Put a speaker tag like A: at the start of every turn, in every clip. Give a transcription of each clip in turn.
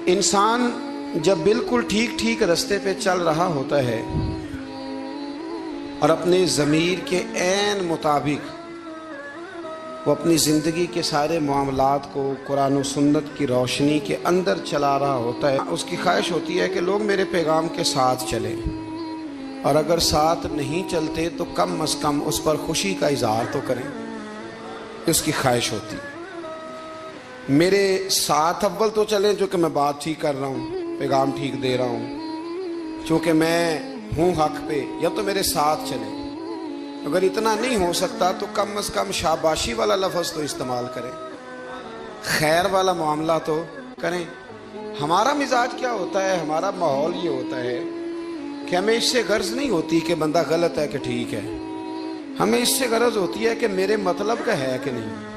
A: انسان جب بالکل ٹھیک رستے پہ چل رہا ہوتا ہے اور اپنے ضمیر کے عین مطابق وہ اپنی زندگی کے سارے معاملات کو قرآن و سنت کی روشنی کے اندر چلا رہا ہوتا ہے، اس کی خواہش ہوتی ہے کہ لوگ میرے پیغام کے ساتھ چلیں، اور اگر ساتھ نہیں چلتے تو کم از کم اس پر خوشی کا اظہار تو کریں، اس کی خواہش ہوتی ہے۔ میرے ساتھ اول تو چلیں چونکہ میں بات ٹھیک کر رہا ہوں، پیغام ٹھیک دے رہا ہوں، چونکہ میں ہوں حق پہ، یا تو میرے ساتھ چلیں۔ اگر اتنا نہیں ہو سکتا تو کم از کم شاباشی والا لفظ تو استعمال کریں، خیر والا معاملہ تو کریں۔ ہمارا مزاج کیا ہوتا ہے، ہمارا ماحول یہ ہوتا ہے کہ ہمیں اس سے غرض نہیں ہوتی کہ بندہ غلط ہے کہ ٹھیک ہے، ہمیں اس سے غرض ہوتی ہے کہ میرے مطلب کا ہے کہ نہیں،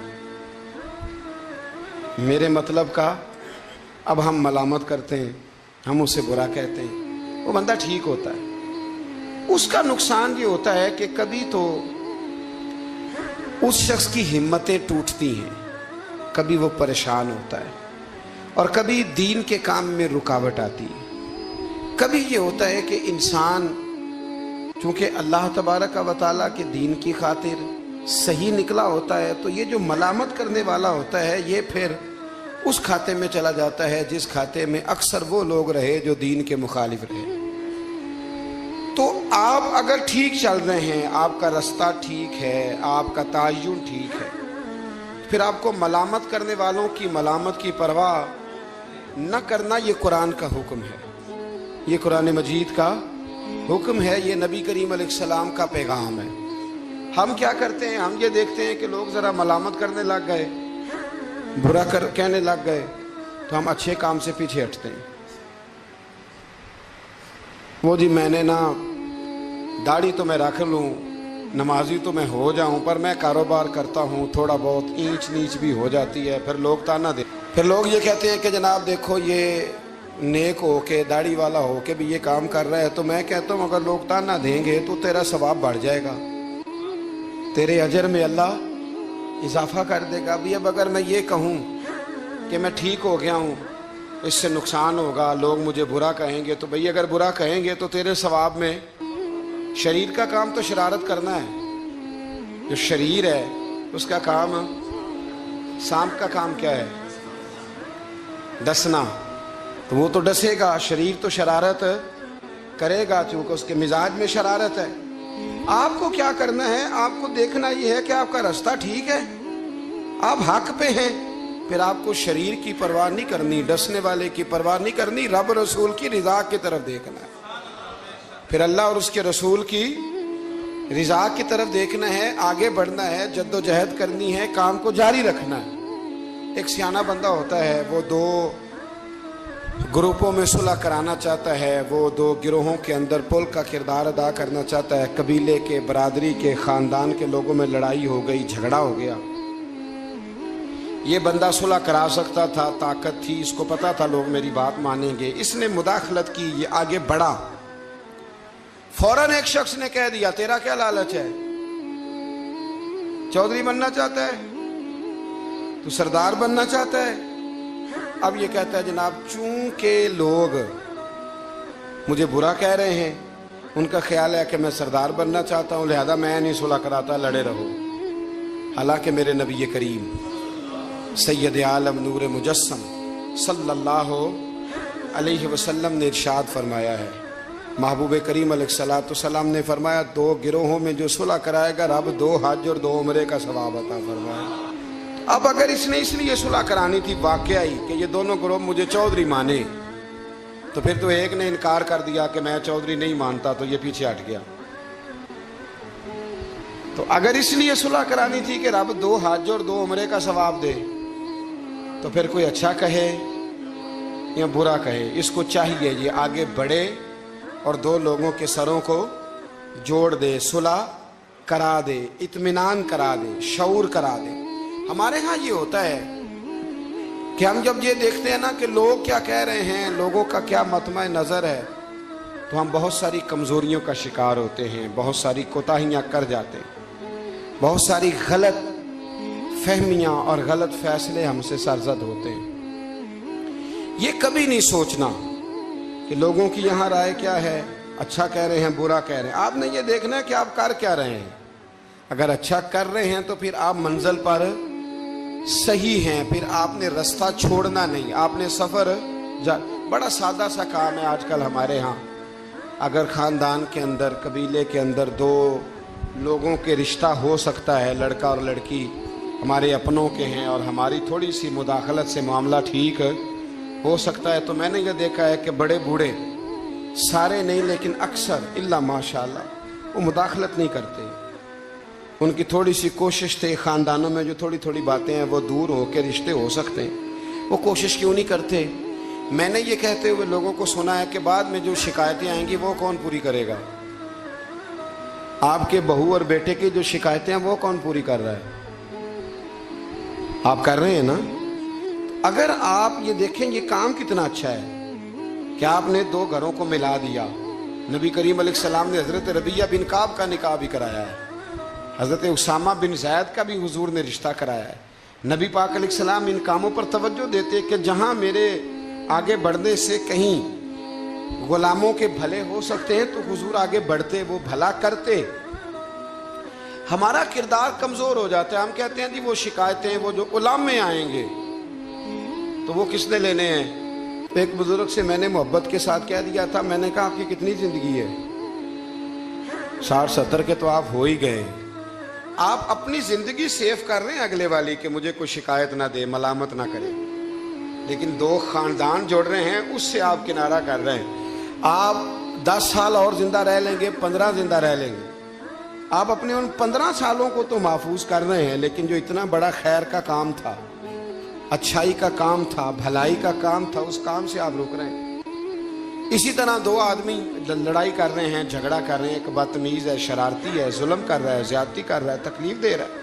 A: میرے مطلب کا۔ اب ہم ملامت کرتے ہیں، ہم اسے برا کہتے ہیں، وہ بندہ ٹھیک ہوتا ہے، اس کا نقصان یہ ہوتا ہے کہ کبھی تو اس شخص کی ہمتیں ٹوٹتی ہیں، کبھی وہ پریشان ہوتا ہے، اور کبھی دین کے کام میں رکاوٹ آتی ہے۔ کبھی یہ ہوتا ہے کہ انسان چونکہ اللہ تبارک و تعالیٰ کے دین کی خاطر صحیح نکلا ہوتا ہے، تو یہ جو ملامت کرنے والا ہوتا ہے یہ پھر اس کھاتے میں چلا جاتا ہے جس کھاتے میں اکثر وہ لوگ رہے جو دین کے مخالف رہے۔ تو آپ اگر ٹھیک چل رہے ہیں، آپ کا رستہ ٹھیک ہے، آپ کا تعین ٹھیک ہے، پھر آپ کو ملامت کرنے والوں کی ملامت کی پرواہ نہ کرنا، یہ قرآن کا حکم ہے، یہ قرآن مجید کا حکم ہے، یہ نبی کریم علیہ السلام کا پیغام ہے۔ ہم کیا کرتے ہیں، ہم یہ دیکھتے ہیں کہ لوگ ذرا ملامت کرنے لگ گئے، برا کہنے لگ گئے، تو ہم اچھے کام سے پیچھے ہٹتے ہیں۔ وہ جی میں نے نا داڑھی تو میں رکھ لوں، نمازی تو میں ہو جاؤں، پر میں کاروبار کرتا ہوں، تھوڑا بہت اینچ نیچ بھی ہو جاتی ہے، پھر لوگ تانا دے، پھر لوگ یہ کہتے ہیں کہ جناب دیکھو یہ نیک ہو کے داڑھی والا ہو کے بھی یہ کام کر رہا ہے۔ تو میں کہتا ہوں اگر لوگ تانا دیں گے تو تیرا ثواب بڑھ جائے گا، تیرے اجر میں اللہ اضافہ کر دے گا۔ بھی اب اگر میں یہ کہوں کہ میں ٹھیک ہو گیا ہوں، اس سے نقصان ہوگا، لوگ مجھے برا کہیں گے، تو بھئی اگر برا کہیں گے تو تیرے ثواب میں، شریر کا کام تو شرارت کرنا ہے، جو شریر ہے اس کا کام، سانپ کا کام کیا ہے، ڈسنا، تو وہ تو ڈسے گا، شریر تو شرارت کرے گا چونکہ اس کے مزاج میں شرارت ہے۔ آپ کو کیا کرنا ہے، آپ کو دیکھنا یہ ہے کہ آپ کا رستہ ٹھیک ہے، آپ حق پہ ہیں، پھر آپ کو شریر کی پرواہ نہیں کرنی، ڈسنے والے کی پرواہ نہیں کرنی، رب رسول کی رضا کی طرف دیکھنا ہے، پھر اللہ اور اس کے رسول کی رضا کی طرف دیکھنا ہے، آگے بڑھنا ہے، جد و جہد کرنی ہے، کام کو جاری رکھنا ہے۔ ایک سیانہ بندہ ہوتا ہے، وہ دو گروپوں میں صلح کرانا چاہتا ہے، وہ دو گروہوں کے اندر پل کا کردار ادا کرنا چاہتا ہے، قبیلے کے، برادری کے، خاندان کے لوگوں میں لڑائی ہو گئی، جھگڑا ہو گیا، یہ بندہ صلح کرا سکتا تھا، طاقت تھی، اس کو پتا تھا لوگ میری بات مانیں گے، اس نے مداخلت کی، یہ آگے بڑھا، فوراً ایک شخص نے کہہ دیا تیرا کیا لالچ ہے، چودھری بننا چاہتا ہے، تو سردار بننا چاہتا ہے؟ اب یہ کہتا ہے جناب چونکہ لوگ مجھے برا کہہ رہے ہیں، ان کا خیال ہے کہ میں سردار بننا چاہتا ہوں، لہذا میں نہیں صلح کراتا، لڑے رہو۔ حالانکہ میرے نبی کریم سید عالم نور مجسم صلی اللہ علیہ وسلم نے ارشاد فرمایا ہے، محبوب کریم علیہ السلام نے فرمایا دو گروہوں میں جو صلح کرائے گا رب 2 حج اور 2 عمرے کا ثواب عطا فرمائے۔ اب اگر اس نے اس لیے صلح کرانی تھی واقعی کہ یہ دونوں گروہ مجھے چودھری مانے، تو پھر تو ایک نے انکار کر دیا کہ میں چودھری نہیں مانتا، تو یہ پیچھے ہٹ گیا۔ تو اگر اس لیے صلح کرانی تھی کہ رب 2 حج اور 2 عمرے کا ثواب دے، تو پھر کوئی اچھا کہے یا برا کہے، اس کو چاہیے یہ آگے بڑھے اور 2 لوگوں کے سروں کو جوڑ دے، صلح کرا دے، اطمینان کرا دے، شعور کرا دے۔ ہمارے ہاں یہ ہوتا ہے کہ ہم جب یہ دیکھتے ہیں نا کہ لوگ کیا کہہ رہے ہیں، لوگوں کا کیا مطمع نظر ہے، تو ہم بہت ساری کمزوریوں کا شکار ہوتے ہیں، بہت ساری کوتاہیاں کر جاتے ہیں، بہت ساری غلط فہمیاں اور غلط فیصلے ہم سے سرزد ہوتے ہیں۔ یہ کبھی نہیں سوچنا کہ لوگوں کی یہاں رائے کیا ہے، اچھا کہہ رہے ہیں برا کہہ رہے ہیں. آپ نے یہ دیکھنا ہے کہ آپ کر کیا رہے ہیں. اگر اچھا کر رہے ہیں تو پھر آپ منزل پر صحیح ہیں، پھر آپ نے رستہ چھوڑنا نہیں، آپ نے سفر بڑا سادہ سا کام ہے آج کل ہمارے ہاں. اگر خاندان کے اندر، قبیلے کے اندر دو لوگوں کے رشتہ ہو سکتا ہے، لڑکا اور لڑکی ہمارے اپنوں کے ہیں، اور ہماری تھوڑی سی مداخلت سے معاملہ ٹھیک ہو سکتا ہے، تو میں نے یہ دیکھا ہے کہ بڑے بوڑھے، سارے نہیں لیکن اکثر الا ماشاءاللہ، وہ مداخلت نہیں کرتے. ان کی تھوڑی سی کوشش تھے خاندانوں میں جو تھوڑی تھوڑی باتیں ہیں وہ دور ہو کے رشتے ہو سکتے ہیں، وہ کوشش کیوں نہیں کرتے؟ میں نے یہ کہتے ہوئے لوگوں کو سنا ہے کہ بعد میں جو شکایتیں آئیں گی وہ کون پوری کرے گا؟ آپ کے بہو اور بیٹے کی جو شکایتیں ہیں وہ کون پوری کر رہا ہے؟ آپ کر رہے ہیں نا؟ اگر آپ یہ دیکھیں یہ کام کتنا اچھا ہے کہ آپ نے دو گھروں کو ملا دیا. نبی کریم علیہ السلام نے حضرت ربیہ بن کعب کا نکاح بھی کرایا ہے، حضرت اسامہ بن زید کا بھی حضور نے رشتہ کرایا ہے. نبی پاک علیہ السلام ان کاموں پر توجہ دیتے کہ جہاں میرے آگے بڑھنے سے کہیں غلاموں کے بھلے ہو سکتے ہیں تو حضور آگے بڑھتے، وہ بھلا کرتے. ہمارا کردار کمزور ہو جاتا ہے، ہم کہتے ہیں جی وہ شکایتیں وہ جو علماء آئیں گے تو وہ کس نے لینے ہیں. ایک بزرگ سے میں نے محبت کے ساتھ کہہ دیا تھا، میں نے کہا آپ کی کتنی زندگی ہے؟ 60-70 کے تو آپ ہو ہی گئے. آپ اپنی زندگی سیف کر رہے ہیں اگلے والی کہ مجھے کوئی شکایت نہ دے، ملامت نہ کرے، لیکن 2 خاندان جوڑ رہے ہیں اس سے آپ کنارہ کر رہے ہیں. آپ 10 سال اور زندہ رہ لیں گے، 15 زندہ رہ لیں گے، آپ اپنے ان 15 سالوں کو تو محفوظ کر رہے ہیں، لیکن جو اتنا بڑا خیر کا کام تھا، اچھائی کا کام تھا، بھلائی کا کام تھا، اس کام سے آپ رک رہے ہیں. اسی طرح 2 آدمی لڑائی کر رہے ہیں، جھگڑا کر رہے ہیں، ایک بدتمیز ہے، شرارتی ہے، ظلم کر رہا ہے، زیادتی کر رہا ہے، تکلیف دے رہا ہے.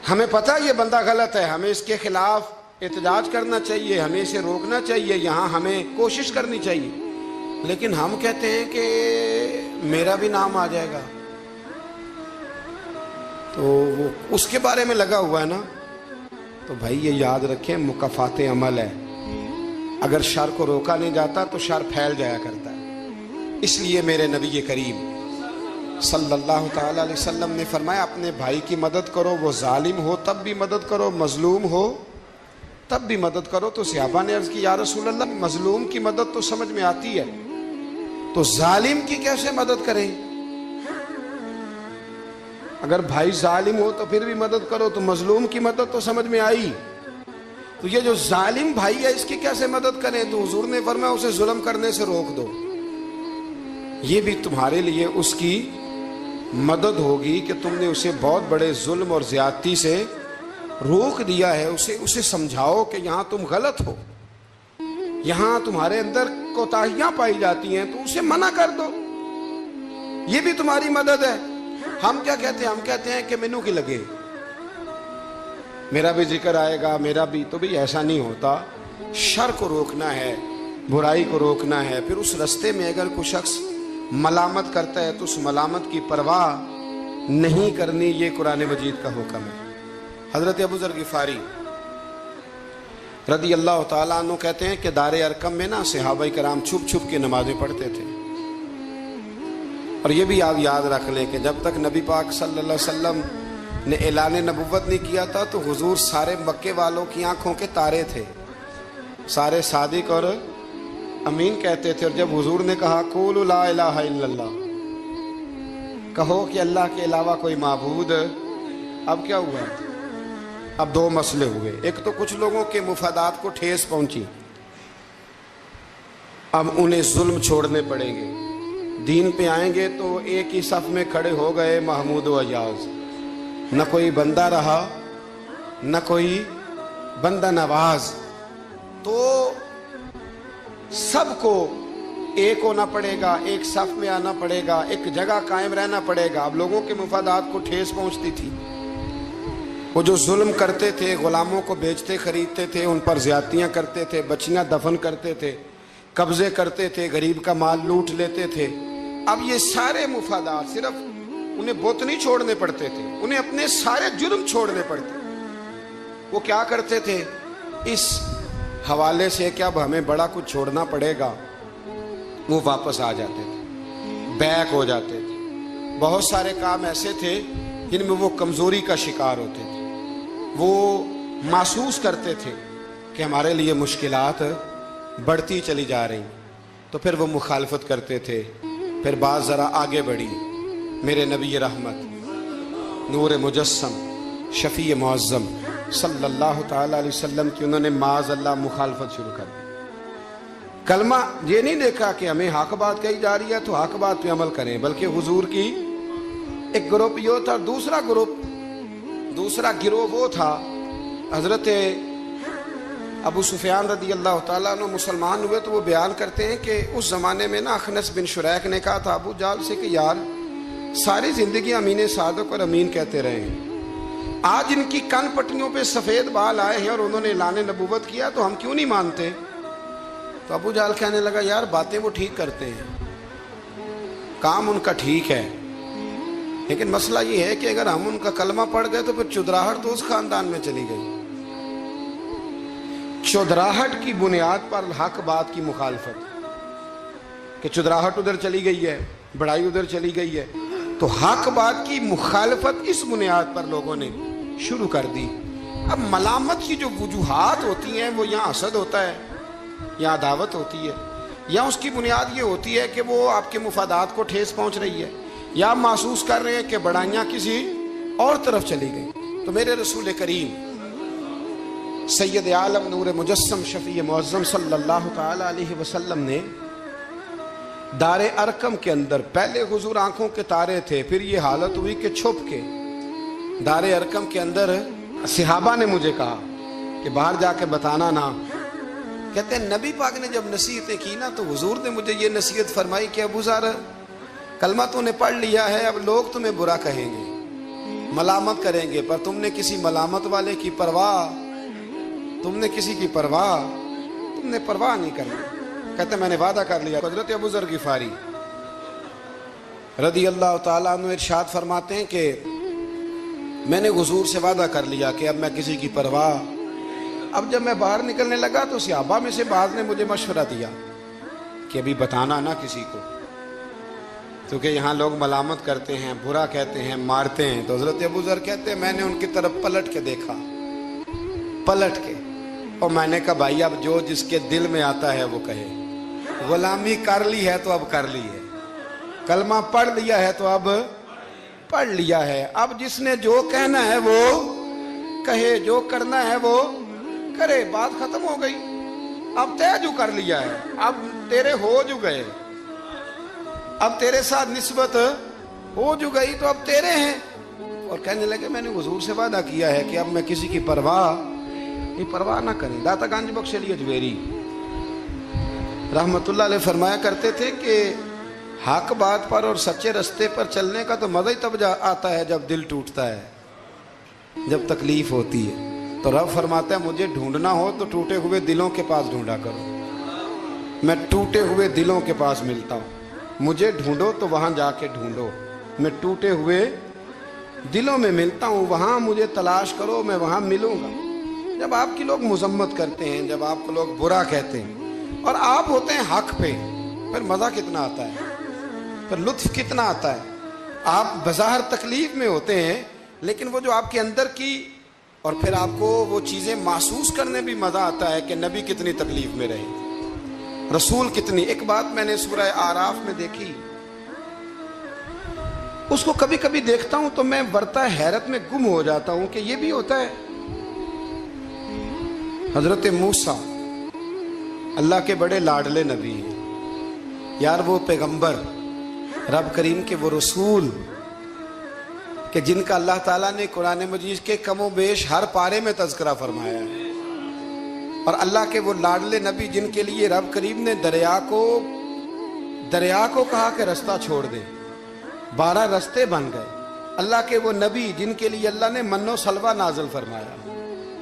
A: ہمیں پتہ یہ بندہ غلط ہے، ہمیں اس کے خلاف احتجاج کرنا چاہیے، ہمیں اسے روکنا چاہیے، یہاں ہمیں کوشش کرنی چاہیے، لیکن ہم کہتے ہیں کہ میرا بھی نام آ جائے گا، تو وہ اس کے بارے میں لگا ہوا ہے نا. تو بھائی یہ یاد رکھیں مکافات عمل ہے، اگر شر کو روکا نہیں جاتا تو شر پھیل جایا کرتا ہے. اس لیے میرے نبی کریم صلی اللہ تعالی علیہ وسلم نے فرمایا اپنے بھائی کی مدد کرو، وہ ظالم ہو تب بھی مدد کرو، مظلوم ہو تب بھی مدد کرو. تو صحابہ نے عرض کی یا رسول اللہ مظلوم کی مدد تو سمجھ میں آتی ہے، تو ظالم کی کیسے مدد کریں؟ اگر بھائی ظالم ہو تو پھر بھی مدد کرو، تو مظلوم کی مدد تو سمجھ میں آئی، تو یہ جو ظالم بھائی ہے اس کی کیسے مدد کریں؟ تو حضور نے فرمایا اسے ظلم کرنے سے روک دو. یہ بھی تمہارے لیے اس کی مدد ہوگی کہ تم نے اسے بہت بڑے ظلم اور زیادتی سے روک دیا ہے. اسے سمجھاؤ کہ یہاں تم غلط ہو، یہاں تمہارے اندر کوتاہیاں پائی جاتی ہیں، تو اسے منع کر دو، یہ بھی تمہاری مدد ہے. ہم کیا کہتے ہیں؟ ہم کہتے ہیں کہ مینوں کی لگے، میرا بھی ذکر آئے گا، میرا بھی. تو بھی ایسا نہیں ہوتا. شر کو روکنا ہے، برائی کو روکنا ہے. پھر اس رستے میں اگر کوئی شخص ملامت کرتا ہے تو اس ملامت کی پرواہ نہیں کرنی، یہ قرآن مجید کا حکم ہے. حضرت ابو ذر غفاری رضی اللہ تعالیٰ عنہ کہتے ہیں کہ دار ارقم میں نا صحابہ کرام چھپ چھپ کے نمازیں پڑھتے تھے. اور یہ بھی آپ یاد رکھ لیں کہ جب تک نبی پاک صلی اللہ علیہ وسلم نے اعلان نبوت نہیں کیا تھا تو حضور سارے مکے والوں کی آنکھوں کے تارے تھے، سارے صادق اور امین کہتے تھے. اور جب حضور نے کہا قولوا لا الہ الا اللہ، کہو کہ اللہ کے علاوہ کوئی معبود، اب کیا ہوا؟ اب 2 مسئلے ہوئے. ایک تو کچھ لوگوں کے مفادات کو ٹھیس پہنچی، اب انہیں ظلم چھوڑنے پڑیں گے. دین پہ آئیں گے تو ایک ہی صف میں کھڑے ہو گئے محمود و ایاز، نہ کوئی بندہ رہا نہ کوئی بندہ نواز. تو سب کو ایک ہونا پڑے گا، ایک صف میں آنا پڑے گا، ایک جگہ قائم رہنا پڑے گا. اب لوگوں کے مفادات کو ٹھیس پہنچتی تھی. وہ جو ظلم کرتے تھے، غلاموں کو بیچتے خریدتے تھے، ان پر زیادتیاں کرتے تھے، بچیاں دفن کرتے تھے، قبضے کرتے تھے، غریب کا مال لوٹ لیتے تھے. اب یہ سارے مفادات صرف انہیں بت نہیں چھوڑنے پڑتے تھے، انہیں اپنے سارے جرم چھوڑنے پڑتے. وہ کیا کرتے تھے؟ اس حوالے سے کہ اب ہمیں بڑا کچھ چھوڑنا پڑے گا، وہ واپس آ جاتے تھے، بیک ہو جاتے تھے۔ بہت سارے کام ایسے تھے جن میں وہ کمزوری کا شکار ہوتے تھے، وہ محسوس کرتے تھے کہ ہمارے لیے مشکلات بڑھتی چلی جا رہی، تو پھر وہ مخالفت کرتے تھے۔ پھر بات ذرا آگے بڑھی، میرے نبی رحمت، نور مجسم، شفیع معظم صلی اللہ تعالی علیہ وسلم کی انہوں نے معاذ اللہ مخالفت شروع کر دی۔ کلمہ یہ نہیں دیکھا کہ ہمیں حق بات کہی جا رہی ہے تو حق بات پہ عمل کریں، بلکہ حضور کی ایک گروپ یہ تھا، دوسرا گروہ وہ تھا۔ حضرت ابو سفیان رضی اللہ تعالیٰ عنہ مسلمان ہوئے تو وہ بیان کرتے ہیں کہ اس زمانے میں نا اخنس بن شریک نے کہا تھا ابو جہل سے کہ یار ساری زندگی امین صادق اور امین کہتے رہے ہیں، آج ان کی کن پٹیوں پہ سفید بال آئے ہیں اور انہوں نے اعلان نبوت کیا تو ہم کیوں نہیں مانتے؟ تو ابو جہل کہنے لگا یار باتیں وہ ٹھیک کرتے ہیں، کام ان کا ٹھیک ہے، لیکن مسئلہ یہ ہے کہ اگر ہم ان کا کلمہ پڑھ گئے تو پھر چودراہٹ تو اس خاندان میں چلی گئی۔ چودراہٹ کی بنیاد پر حق بات کی مخالفت، کہ چودراہٹ ادھر چلی گئی ہے، بڑائی ادھر چلی گئی ہے، تو حق بات کی مخالفت اس بنیاد پر لوگوں نے شروع کر دی۔ اب ملامت کی جو وجوہات ہوتی ہیں وہ یہاں حسد ہوتا ہے یا عداوت ہوتی ہے، یا اس کی بنیاد یہ ہوتی ہے کہ وہ آپ کے مفادات کو ٹھیس پہنچ رہی ہے، یا آپ محسوس کر رہے ہیں کہ بڑائیاں کسی اور طرف چلی گئیں۔ تو میرے رسول کریم سید عالم نور مجسم شفیع معظم صلی اللہ تعالی علیہ وسلم نے دار ارقم کے اندر، پہلے حضور آنکھوں کے تارے تھے، پھر یہ حالت ہوئی کہ چھپ کے دار ارقم کے اندر صحابہ نے مجھے کہا کہ باہر جا کے بتانا نہ، کہتے ہیں نبی پاک نے جب نصیحتیں کی نا تو حضور نے مجھے یہ نصیحت فرمائی کہ ابو ذر کلمہ تو نے پڑھ لیا ہے، اب لوگ تمہیں برا کہیں گے، ملامت کریں گے، پر تم نے کسی ملامت والے کی پرواہ، تم نے کسی کی پرواہ، تم نے پرواہ نہیں کرنا۔ کہتے میں نے وعدہ کر لیا۔ حضرت ابو ذر غفاری رضی اللہ تعالیٰ عنہ ارشاد فرماتے ہیں کہ میں نے حضور سے وعدہ کر لیا کہ اب میں کسی کی پرواہ۔ اب جب میں باہر نکلنے لگا تو صحابہ میں سے بعض نے مجھے مشورہ دیا کہ ابھی بتانا نہ کسی کو، کیونکہ یہاں لوگ ملامت کرتے ہیں، برا کہتے ہیں، مارتے ہیں۔ تو حضرت ابو ذر کہتے ہیں میں نے ان کی طرف پلٹ کے دیکھا، پلٹ کے، اور میں نے کہا بھائی اب جو جس کے دل میں آتا ہے وہ کہے، غلامی کر لی ہے تو اب کر لی ہے، کلمہ پڑھ لیا ہے تو اب پڑھ لیا ہے، اب جس نے جو کہنا ہے وہ کہے، جو کرنا ہے وہ کرے، بات ختم ہو گئی، اب طے جو کر لیا ہے، اب تیرے ہو جو گئے، اب تیرے ساتھ نسبت ہو جو گئی تو اب تیرے ہیں۔ اور کہنے لگے میں نے حضور سے وعدہ کیا ہے کہ اب میں کسی کی پرواہ نہ کریں۔ داتا گنج بخش علی اجمیری رحمت اللہ علیہ فرمایا کرتے تھے کہ حق بات پر اور سچے رستے پر چلنے کا تو مزہ ہی تب آتا ہے جب دل ٹوٹتا ہے، جب تکلیف ہوتی ہے۔ تو رب فرماتا ہے مجھے ڈھونڈنا ہو تو ٹوٹے ہوئے دلوں کے پاس ڈھونڈا کرو، میں ٹوٹے ہوئے دلوں کے پاس ملتا ہوں، مجھے ڈھونڈو تو وہاں جا کے ڈھونڈو، میں ٹوٹے ہوئے دلوں میں ملتا ہوں، وہاں مجھے تلاش کرو، میں وہاں ملوں گا۔ جب آپ کی لوگ مذمت کرتے ہیں، جب آپ کو لوگ برا کہتے ہیں اور آپ ہوتے ہیں حق پہ، پھر مزہ کتنا آتا ہے، پھر لطف کتنا آتا ہے۔ آپ بظاہر تکلیف میں ہوتے ہیں لیکن وہ جو آپ کے اندر کی، اور پھر آپ کو وہ چیزیں محسوس کرنے بھی مزہ آتا ہے کہ نبی کتنی تکلیف میں رہے، رسول کتنی۔ ایک بات میں نے سورہ اعراف میں دیکھی، اس کو کبھی کبھی دیکھتا ہوں تو میں ورطہ حیرت میں گم ہو جاتا ہوں کہ یہ بھی ہوتا ہے۔ حضرت موسیٰ اللہ کے بڑے لاڈلے نبی ہیں یار، وہ پیغمبر، رب کریم کے وہ رسول کہ جن کا اللہ تعالیٰ نے قرآن مجید کے کم و بیش ہر پارے میں تذکرہ فرمایا ہے، اور اللہ کے وہ لاڈلے نبی جن کے لیے رب کریم نے دریا کو کہا کہ رستہ چھوڑ دے، 12 رستے بن گئے۔ اللہ کے وہ نبی جن کے لیے اللہ نے من و سلوہ نازل فرمایا،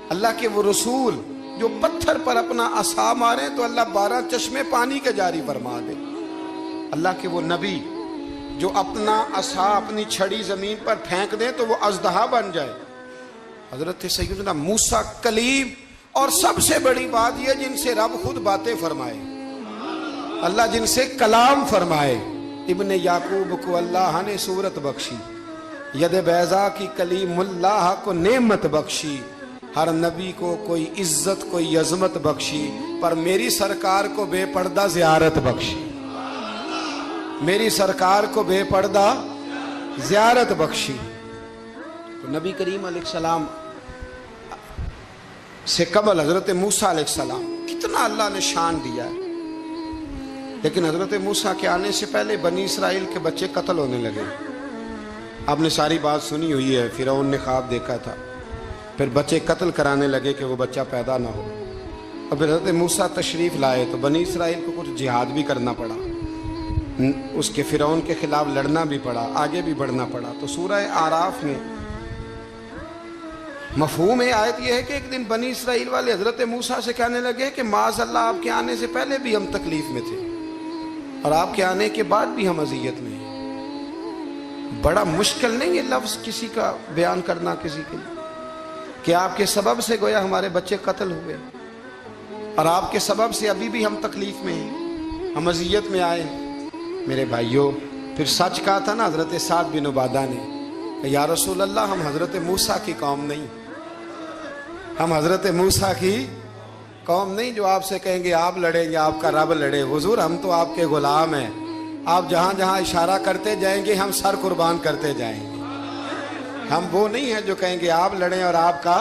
A: اللہ کے وہ رسول جو پتھر پر اپنا عصا مارے تو اللہ 12 چشمے پانی کے جاری فرما دے، اللہ کے وہ نبی جو اپنا عصا، اپنی چھڑی زمین پر پھینک دیں تو وہ اژدہا بن جائے۔ حضرت سیدنا موسیٰ کلیم اور سب سے بڑی بات یہ جن سے رب خود باتیں فرمائے، اللہ جن سے کلام فرمائے۔ ابن یعقوب کو اللہ نے صورت بخشی، ید بیضا کی کلیم اللہ کو نعمت بخشی، ہر نبی کو کوئی عزت کوئی عظمت بخشی، پر میری سرکار کو بے پردہ زیارت بخشی، میری سرکار کو بے پردہ زیارت بخشی۔ تو نبی کریم علیہ السلام سے قبل حضرت موسیٰ علیہ السلام کتنا اللہ نے شان دیا ہے، لیکن حضرت موسیٰ کے آنے سے پہلے بنی اسرائیل کے بچے قتل ہونے لگے۔ آپ نے ساری بات سنی ہوئی ہے، فرعون نے خواب دیکھا تھا، پھر بچے قتل کرانے لگے کہ وہ بچہ پیدا نہ ہو، اور پھر حضرت موسیٰ تشریف لائے تو بنی اسرائیل کو کچھ جہاد بھی کرنا پڑا، اس کے فرعون کے خلاف لڑنا بھی پڑا، آگے بھی بڑھنا پڑا۔ تو سورہ اعراف میں مفہوم آیت یہ ہے کہ ایک دن بنی اسرائیل والے حضرت موسیٰ سے کہنے لگے کہ معاذ اللہ، آپ کے آنے سے پہلے بھی ہم تکلیف میں تھے اور آپ کے آنے کے بعد بھی ہم اذیت میں ہیں۔ بڑا مشکل نہیں یہ لفظ کسی کا بیان کرنا کسی کے لیے، کہ آپ کے سبب سے گویا ہمارے بچے قتل ہوئے اور آپ کے سبب سے ابھی بھی ہم تکلیف میں ہیں، ہم اذیت میں آئے ہیں۔ میرے بھائیوں، پھر سچ کہا تھا نا حضرت سعد بن عبادہ نے کہ یا رسول اللہ، ہم حضرت موسیٰ کی قوم نہیں، ہم حضرت موسیٰ کی قوم نہیں جو آپ سے کہیں گے آپ لڑیں یا آپ کا رب لڑے۔ حضور، ہم تو آپ کے غلام ہیں، آپ جہاں جہاں اشارہ کرتے جائیں گے ہم سر قربان کرتے جائیں گے۔ ہم وہ نہیں ہیں جو کہیں گے آپ لڑیں اور آپ کا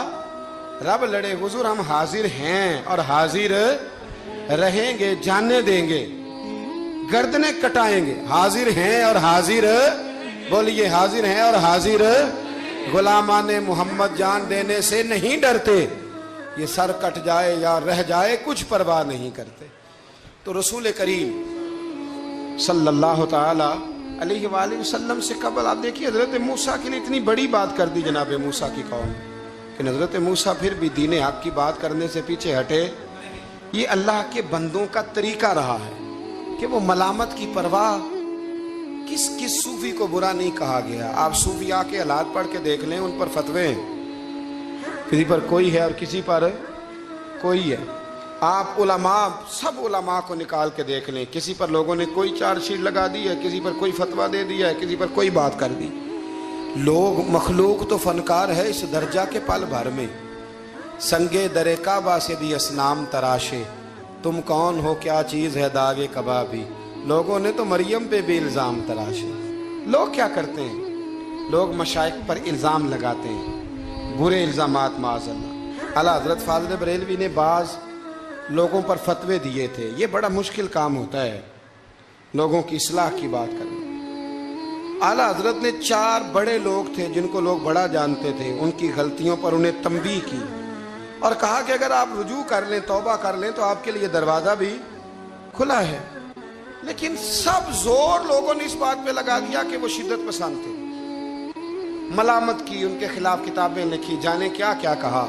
A: رب لڑے۔ حضور، ہم حاضر ہیں اور حاضر رہیں گے، جاننے دیں گے، گردنیں کٹائیں گے۔ حاضر ہیں اور حاضر، بولیے حاضر ہیں اور حاضر، غلامان محمد جان دینے سے نہیں ڈرتے، یہ سر کٹ جائے یا رہ جائے کچھ پرواہ نہیں کرتے۔ تو رسول کریم صلی اللہ تعالی علیہ وآلہ وسلم سے قبل آپ دیکھیے حضرت موسیٰ کے لیے اتنی بڑی بات کر دی جناب موسیٰ کی قوم، کہ حضرت موسیٰ پھر بھی دین حق کی بات کرنے سے پیچھے ہٹے۔ یہ اللہ کے بندوں کا طریقہ رہا ہے کہ وہ ملامت کی پرواہ، کس کس صوفی کو برا نہیں کہا گیا۔ آپ صوفیاء کے حالات پڑھ کے دیکھ لیں، ان پر فتوے ہیں، کسی پر کوئی ہے اور کسی پر کوئی ہے۔ آپ علماء، سب علماء کو نکال کے دیکھ لیں، کسی پر لوگوں نے کوئی چارج شیٹ لگا دی ہے، کسی پر کوئی فتویٰ دے دیا ہے، کسی پر کوئی بات کر دی۔ لوگ، مخلوق تو فنکار ہے اس درجہ کے پل بھر میں، سنگے در کعبہ سے بھی اسنام تراشے، تم کون ہو کیا چیز ہے داغ کبابی۔ لوگوں نے تو مریم پہ بھی الزام تراشے۔ لوگ کیا کرتے ہیں؟ لوگ مشائخ پر الزام لگاتے ہیں، برے الزامات معاذ اللہ۔ اعلیٰ حضرت فاضل بریلوی نے بعض لوگوں پر فتوے دیے تھے، یہ بڑا مشکل کام ہوتا ہے لوگوں کی اصلاح کی بات کرنا۔ اعلیٰ حضرت نے 4 بڑے لوگ تھے جن کو لوگ بڑا جانتے تھے، ان کی غلطیوں پر انہیں تنبیہ کی اور کہا کہ اگر آپ رجوع کر لیں، توبہ کر لیں تو آپ کے لیے دروازہ بھی کھلا ہے۔ لیکن سب زور لوگوں نے اس بات پہ لگا دیا کہ وہ شدت پسند تھے، ملامت کی، ان کے خلاف کتابیں لکھی، جانے کیا کیا کہا۔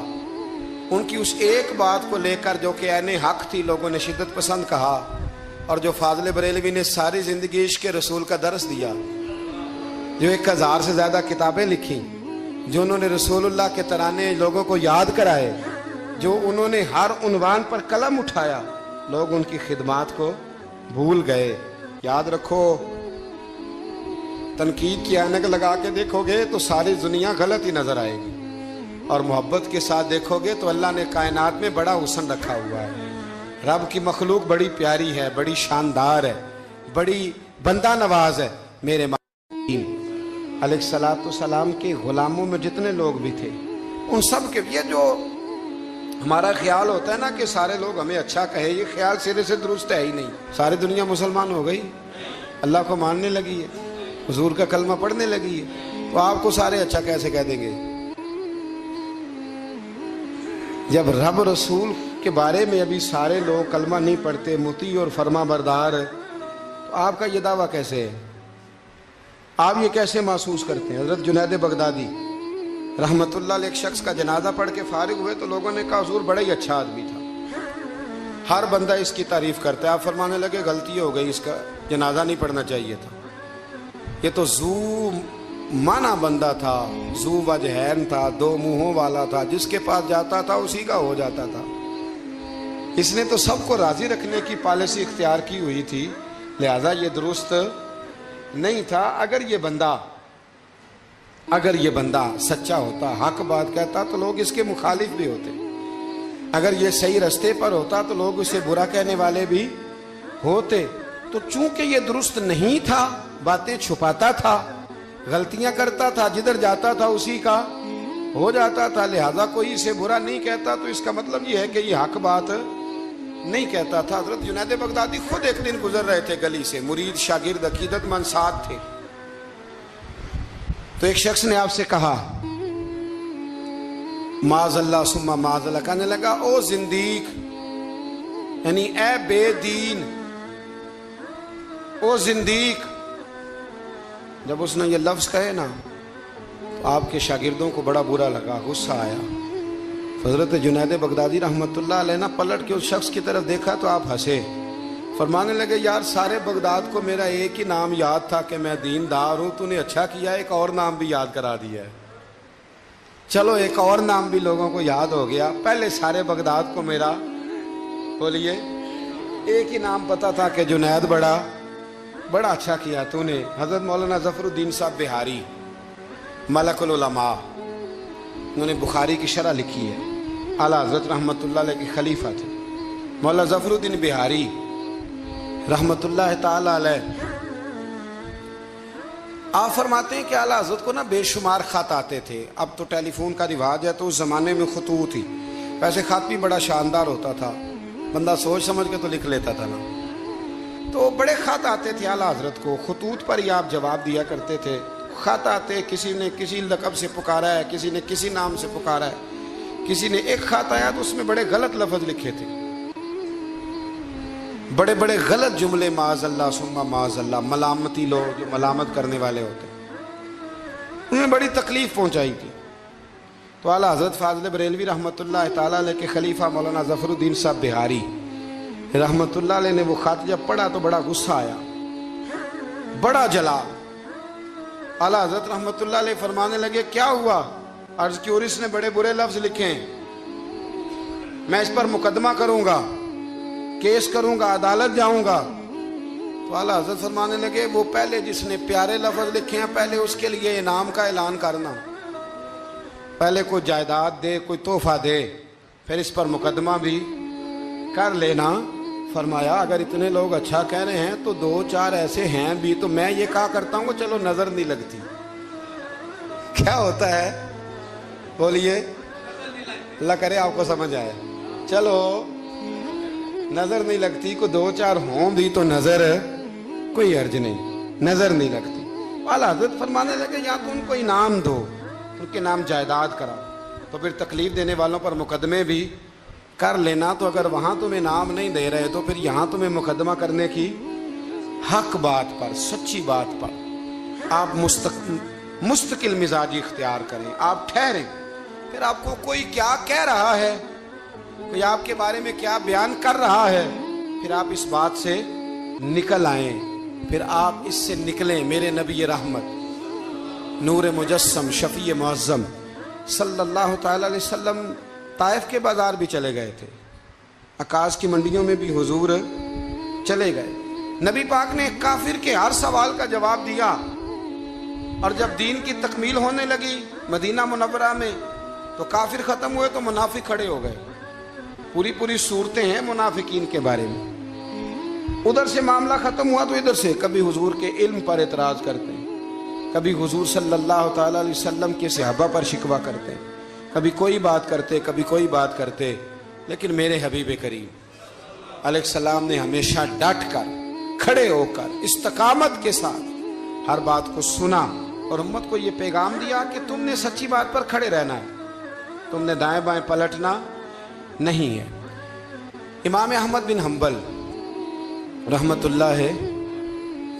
A: ان کی اس ایک بات کو لے کر جو کہ عین حق تھی، لوگوں نے شدت پسند کہا، اور جو فاضل بریلوی نے ساری زندگی عشق رسول کا درس دیا، جو 1000 سے زیادہ کتابیں لکھی، جو انہوں نے رسول اللہ کے ترانے لوگوں کو یاد کرائے، جو انہوں نے ہر عنوان پر قلم اٹھایا، لوگ ان کی خدمات کو بھول گئے۔ یاد رکھو، تنقید کی اینک لگا کے دیکھو گے تو ساری دنیا غلط ہی نظر آئے گی، اور محبت کے ساتھ دیکھو گے تو اللہ نے کائنات میں بڑا حسن رکھا ہوا ہے۔ رب کی مخلوق بڑی پیاری ہے، بڑی شاندار ہے، بڑی بندہ نواز ہے۔ میرے علیہ السلام کے غلاموں میں جتنے لوگ بھی تھے، ان سب کے، یہ جو ہمارا خیال ہوتا ہے نا کہ سارے لوگ ہمیں اچھا کہے، یہ خیال سرے سے درست ہے ہی نہیں۔ ساری دنیا مسلمان ہو گئی، اللہ کو ماننے لگی ہے، حضور کا کلمہ پڑھنے لگی ہے، تو آپ کو سارے اچھا کیسے کہہ دیں گے؟ جب رب رسول کے بارے میں ابھی سارے لوگ کلمہ نہیں پڑھتے، مطیع اور فرما بردار، تو آپ کا یہ دعویٰ کیسے ہے؟ آپ یہ کیسے محسوس کرتے ہیں؟ حضرت جنید بغدادی رحمت اللہ علیہ ایک شخص کا جنازہ پڑھ کے فارغ ہوئے تو لوگوں نے کہا حضور بڑا ہی اچھا آدمی تھا، ہر بندہ اس کی تعریف کرتا ہے۔ آپ فرمانے لگے غلطی ہو گئی، اس کا جنازہ نہیں پڑھنا چاہیے تھا، یہ تو ذو معنی بندہ تھا، ذو وجہین تھا، 2 منہوں والا تھا، جس کے پاس جاتا تھا اسی کا ہو جاتا تھا۔ اس نے تو سب کو راضی رکھنے کی پالیسی اختیار کی ہوئی تھی، لہذا یہ درست نہیں تھا۔ اگر یہ بندہ سچا ہوتا، حق بات کہتا، تو لوگ اس کے مخالف بھی ہوتے۔ اگر یہ صحیح رستے پر ہوتا تو لوگ اسے برا کہنے والے بھی ہوتے۔ تو چونکہ یہ درست نہیں تھا، باتیں چھپاتا تھا، غلطیاں کرتا تھا، جدھر جاتا تھا اسی کا ہو جاتا تھا، لہذا کوئی اسے برا نہیں کہتا، تو اس کا مطلب یہ ہے کہ یہ حق بات نہیں کہتا تھا۔ حضرت جنید بغدادی خود ایک دن گزر رہے تھے گلی سے، مرید شاگرد عقیدت مند ساتھ تھے، تو ایک شخص نے آپ سے کہا معاذ اللہ ثم معاذ اللہ، کہنے لگا او زندیق، یعنی اے بے دین، او زندیق۔ جب اس نے یہ لفظ کہے نا تو آپ کے شاگردوں کو بڑا برا لگا، غصہ آیا۔ حضرت جنید بغدادی رحمت اللہ علیہ نے پلٹ کے اس شخص کی طرف دیکھا تو آپ ہنسے، فرمانے لگے یار سارے بغداد کو میرا ایک ہی نام یاد تھا کہ میں دیندار ہوں، تو نے اچھا کیا ایک اور نام بھی یاد کرا دیا ہے۔ چلو ایک اور نام بھی لوگوں کو یاد ہو گیا، پہلے سارے بغداد کو میرا بولیے ایک ہی نام پتا تھا کہ جنید بڑا اچھا کیا تو نے۔ حضرت مولانا ظفر الدین صاحب بہاری ملک العلماء، انہوں نے بخاری کی شرح لکھی ہے، اعلیٰ حضرت رحمت اللہ علیہ کے خلیفہ تھے مولانا ظفر الدین بہاری رحمت اللہ تعالی علیہ۔ آپ فرماتے ہیں کہ اعلیٰ حضرت کو نا بے شمار خط آتے تھے، اب تو ٹیلی فون کا رواج ہے، تو اس زمانے میں خطوط ہی، ویسے خط بھی بڑا شاندار ہوتا تھا، بندہ سوچ سمجھ کے تو لکھ لیتا تھا نا، تو بڑے خط آتے تھے اعلیٰ حضرت کو، خطوط پر ہی آپ جواب دیا کرتے تھے۔ خط آتے، کسی نے کسی لقب سے پکارا ہے، کسی نے کسی نام سے پکارا ہے، کسی نے ایک خط آیا تو اس میں بڑے غلط لفظ لکھے تھے، بڑے بڑے غلط جملے، معاذ اللہ ثم معاذ اللہ، ملامتی لوگ جو ملامت کرنے والے ہوتے، انہوں نے بڑی تکلیف پہنچائی تھی۔ تو اعلیٰ حضرت فاضل بریلوی رحمت اللہ تعالیٰ علیہ کے خلیفہ مولانا ظفر الدین صاحب بہاری رحمت اللہ علیہ نے وہ خط جب پڑھا تو بڑا غصہ آیا، بڑا جلا۔ اعلیٰ حضرت رحمت اللہ علیہ فرمانے لگے کیا ہوا؟ عرض کی اور اس نے بڑے برے لفظ لکھے ہیں، میں اس پر مقدمہ کروں گا، کیس کروں گا، عدالت جاؤں گا۔ تو اعلیٰ حضرت فرمانے لگے وہ پہلے جس نے پیارے لفظ لکھے ہیں پہلے اس کے لیے انعام کا اعلان کرنا، پہلے کوئی جائیداد دے، کوئی تحفہ دے، پھر اس پر مقدمہ بھی کر لینا۔ فرمایا اگر اتنے لوگ اچھا کہہ رہے ہیں تو دو چار ایسے ہیں بھی، تو میں یہ کہا کرتا ہوں کہ چلو نظر نہیں لگتی۔ کیا ہوتا ہے بولیے، اللہ کرے آپ کو سمجھ آئے، چلو نظر نہیں لگتی، کو دو چار ہوں بھی تو نظر کوئی عرض نہیں، نظر نہیں لگتی۔ اعلیٰ حضرت فرمانے لگے یا تو ان کو انعام دو، ان کے نام جائیداد کراؤ، تو پھر تکلیف دینے والوں پر مقدمے بھی کر لینا، تو اگر وہاں تمہیں نام نہیں دے رہے تو پھر یہاں تمہیں مقدمہ کرنے کی حق بات پر، سچی بات پر آپ مستقل مزاجی اختیار کریں، آپ ٹھہریں، پھر آپ کو کوئی کیا کہہ رہا ہے، کوئی آپ کے بارے میں کیا بیان کر رہا ہے، پھر آپ اس بات سے نکل آئیں، پھر آپ اس سے نکلیں۔ میرے نبی رحمت نور مجسم شفیع معظم صلی اللہ تعالی علیہ وسلم طائف کے بازار بھی چلے گئے تھے، عکاظ کی منڈیوں میں بھی حضور چلے گئے، نبی پاک نے کافر کے ہر سوال کا جواب دیا، اور جب دین کی تکمیل ہونے لگی مدینہ منورہ میں تو کافر ختم ہوئے تو منافق کھڑے ہو گئے، پوری صورتیں ہیں منافقین کے بارے میں۔ ادھر سے معاملہ ختم ہوا تو ادھر سے کبھی حضور کے علم پر اعتراض کرتے ہیں، کبھی حضور صلی اللہ تعالی علیہ وسلم کے صحابہ پر شکوہ کرتے ہیں، کبھی کوئی بات کرتے، کبھی کوئی بات کرتے، لیکن میرے حبیب کریم علیہ السلام نے ہمیشہ ڈٹ کر، کھڑے ہو کر، استقامت کے ساتھ ہر بات کو سنا، اور امت کو یہ پیغام دیا کہ تم نے سچی بات پر کھڑے رہنا ہے، تم نے دائیں بائیں پلٹنا نہیں ہے۔ امام احمد بن حنبل رحمت اللہ ہے،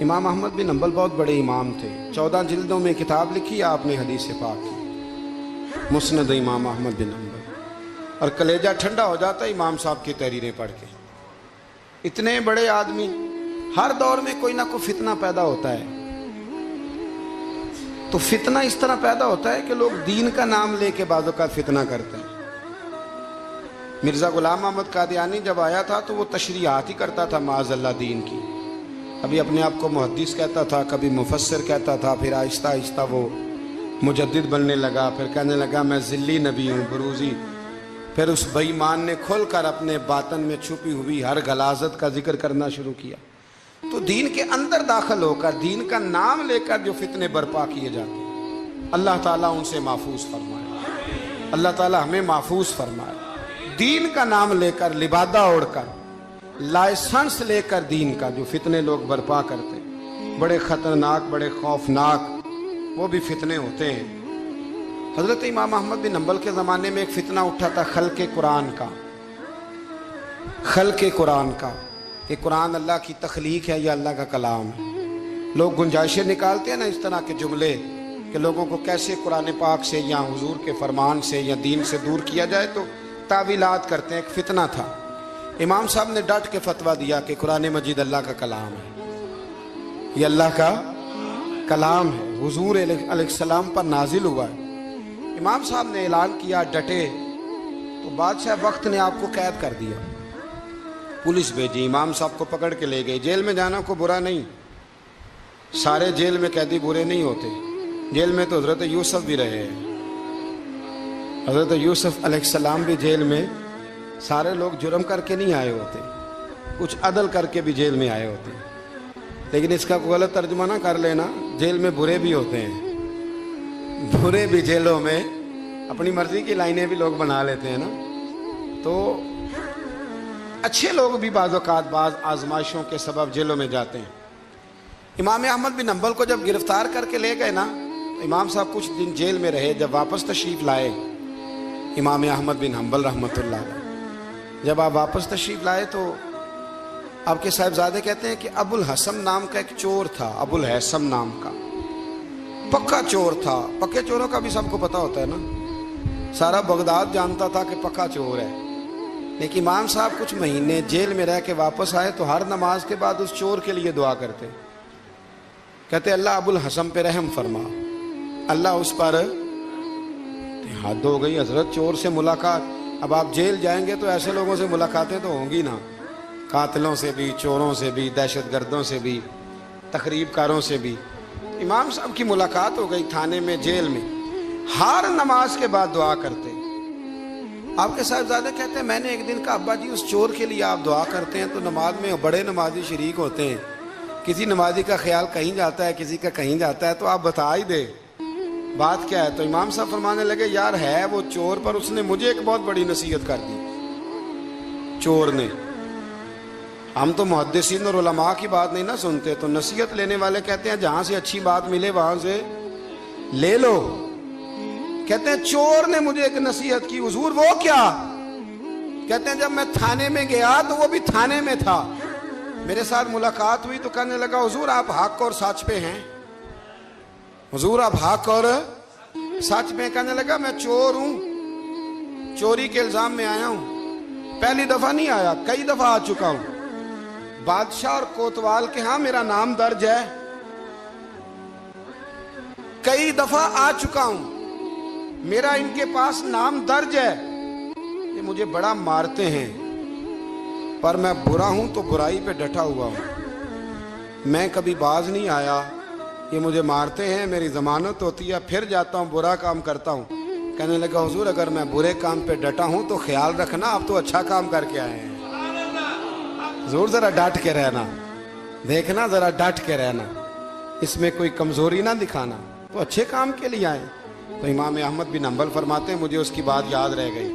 A: امام احمد بن حنبل بہت بڑے امام تھے، 14 جلدوں میں کتاب لکھی آپ نے حدیث پاک کی، مسند امام احمد بن حنبل، اور کلیجہ ٹھنڈا ہو جاتا ہے امام صاحب کی تحریریں پڑھ کے۔ اتنے بڑے آدمی، ہر دور میں کوئی نہ کوئی فتنہ پیدا ہوتا ہے، تو فتنہ اس طرح پیدا ہوتا ہے کہ لوگ دین کا نام لے کے بعض اوقات فتنہ کرتے ہیں، مرزا غلام احمد قادیانی جب آیا تھا تو وہ تشریحات ہی کرتا تھا معاذ اللہ دین کی. کبھی اپنے آپ کو محدث کہتا تھا, کبھی مفسر کہتا تھا, پھر آہستہ آہستہ وہ مجدد بننے لگا, پھر کہنے لگا میں ذلی نبی ہوں, بروزی. پھر اس بے ایمان نے کھل کر اپنے باطن میں چھپی ہوئی ہر غلاظت کا ذکر کرنا شروع کیا. تو دین کے اندر داخل ہو کر دین کا نام لے کر جو فتنے برپا کیے جاتے ہیں, اللہ تعالیٰ ان سے محفوظ فرمائے, اللہ تعالیٰ ہمیں محفوظ فرمائے. دین کا نام لے کر, لبادہ اوڑھ کر, لائسنس لے کر دین کا جو فتنے لوگ برپا کرتے ہیں, بڑے خطرناک, بڑے خوفناک وہ بھی فتنے ہوتے ہیں. حضرت امام احمد بن حنبل کے زمانے میں ایک فتنہ اٹھا تھا خلق قرآن کا. خلق قرآن کا کہ قرآن اللہ کی تخلیق ہے یا اللہ کا کلام ہے. لوگ گنجائشیں نکالتے ہیں نا اس طرح کے جملے کہ لوگوں کو کیسے قرآن پاک سے یا حضور کے فرمان سے یا دین سے دور کیا جائے, تو تعویلات کرتے ہیں. ایک فتنہ تھا. امام صاحب نے ڈٹ کے فتویٰ دیا کہ قرآن مجید اللہ کا کلام ہے, یہ اللہ کا کلام ہے, حضور علیہ السلام پر نازل ہوا ہے. امام صاحب نے اعلان کیا, ڈٹے, تو بادشاہ وقت نے آپ کو قید کر دیا. پولیس بھیجی, امام صاحب کو پکڑ کے لے گئی. جیل میں جانا کو برا نہیں, سارے جیل میں قیدی برے نہیں ہوتے. جیل میں تو حضرت یوسف بھی رہے ہیں. حضرت یوسف علیہ السلام بھی جیل میں, سارے لوگ جرم کر کے نہیں آئے ہوتے, کچھ عدل کر کے بھی جیل میں آئے ہوتے. لیکن اس کا غلط ترجمہ نہ کر لینا, جیل میں برے بھی ہوتے ہیں. برے بھی جیلوں میں اپنی مرضی کی لائنیں بھی لوگ بنا لیتے ہیں نا. تو اچھے لوگ بھی بعض اوقات بعض آزمائشوں کے سبب جیلوں میں جاتے ہیں. امام احمد بن حنبل کو جب گرفتار کر کے لے گئے نا, امام صاحب کچھ دن جیل میں رہے. جب واپس تشریف لائے امام احمد بن حنبل رحمۃ اللہ علیہ, جب آپ واپس تشریف لائے تو آپ کے صاحبزادے کہتے ہیں کہ ابو الحسن نام کا ایک چور تھا, ابو الحسن نام کا پکا چور تھا. پکے چوروں کا بھی سب کو پتا ہوتا ہے نا, سارا بغداد جانتا تھا کہ پکا چور ہے. لیکن امام صاحب کچھ مہینے جیل میں رہ کے واپس آئے تو ہر نماز کے بعد اس چور کے لیے دعا کرتے, کہتے اللہ ابو الحسن پہ رحم فرما, اللہ اس پر. حد ہو گئی حضرت, چور سے ملاقات. اب آپ جیل جائیں گے تو ایسے لوگوں سے ملاقاتیں تو ہوں گی نا, قاتلوں سے بھی, چوروں سے بھی, دہشت گردوں سے بھی, تخریب کاروں سے بھی. امام صاحب کی ملاقات ہو گئی تھانے میں, جیل میں. ہر نماز کے بعد دعا کرتے. آپ کے صاحبزادے کہتے ہیں میں نے ایک دن کہا ابا جی اس چور کے لیے آپ دعا کرتے ہیں تو نماز میں بڑے نمازی شریک ہوتے ہیں, کسی نمازی کا خیال کہیں جاتا ہے, کسی کا کہیں جاتا ہے, تو آپ بتا ہی دے بات کیا ہے. تو امام صاحب فرمانے لگے یار ہے وہ چور, پر اس نے مجھے ایک بہت بڑی نصیحت کر دی چور نے. ہم تو محدثین اور علماء کی بات نہیں نہ سنتے, تو نصیحت لینے والے کہتے ہیں جہاں سے اچھی بات ملے وہاں سے لے لو. کہتے ہیں چور نے مجھے ایک نصیحت کی. حضور وہ کیا؟ کہتے ہیں جب میں تھانے میں گیا تو وہ بھی تھانے میں تھا, میرے ساتھ ملاقات ہوئی تو کہنے لگا حضور آپ حق اور سچ پہ ہیں, حضور آپ حق اور سچ پہ. کہنے لگا میں چور ہوں, چوری کے الزام میں آیا ہوں, پہلی دفعہ نہیں آیا, کئی دفعہ آ چکا ہوں. بادشاہ اور کوتوال کے ہاں میرا نام درج ہے, کئی دفعہ آ چکا ہوں, میرا ان کے پاس نام درج ہے. یہ مجھے بڑا مارتے ہیں پر میں برا ہوں تو برائی پہ ڈٹا ہوا ہوں, میں کبھی باز نہیں آیا. یہ مجھے مارتے ہیں, میری ضمانت ہوتی ہے, پھر جاتا ہوں برا کام کرتا ہوں. کہنے لگا حضور اگر میں برے کام پہ ڈٹا ہوں تو خیال رکھنا آپ تو اچھا کام کر کے آئے ہیں, حضور ذرا ڈٹ کے رہنا, دیکھنا ذرا ڈٹ کے رہنا, اس میں کوئی کمزوری نہ دکھانا, تو اچھے کام کے لیے آئے. تو امام احمد بن حنبل فرماتے ہیں مجھے اس کی بات یاد رہ گئی.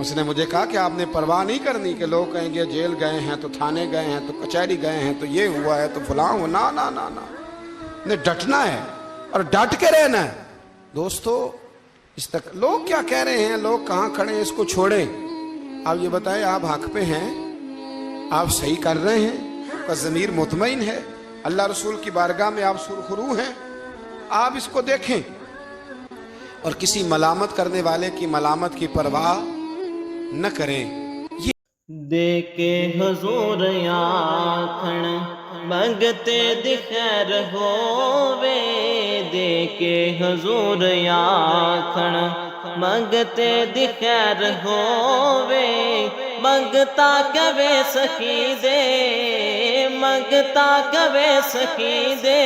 A: اس نے مجھے کہا کہ آپ نے پرواہ نہیں کرنی کہ لوگ کہیں گے جیل گئے ہیں تو تھانے گئے ہیں تو کچہری گئے ہیں تو یہ ہوا ہے تو فلاں ہو, نا نا نا نا, نے ڈٹنا ہے اور ڈٹ کے رہنا ہے. دوستو اس تک لوگ کیا کہہ رہے ہیں, لوگ کہاں کھڑے ہیں, اس کو چھوڑیں. آپ یہ بتائیں آپ حق پہ ہیں, آپ صحیح کر رہے ہیں, آپ کا ضمیر مطمئن ہے, اللہ رسول کی بارگاہ میں آپ سرخرو ہیں, آپ اس کو دیکھیں اور کسی ملامت کرنے والے کی ملامت کی پرواہ نہ کریں.
B: دے کے حضور آکھن منگتے دی خیر ہووے, دے کے حضور آکھن منگتے دی خیر ہووے منگتا کبے سخی دے منگتا کبے سخی دے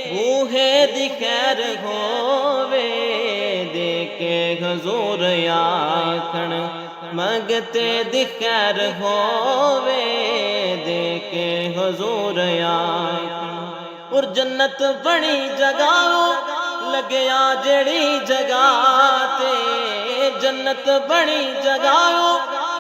B: بوہے دی خیر ہووے دے کے حضور آکھن منگتے دی خیر ہووے دے کے حضور آکھن اور جنت بڑی جگہ لگیا جڑی جگہ تے جنت بڑی جگہ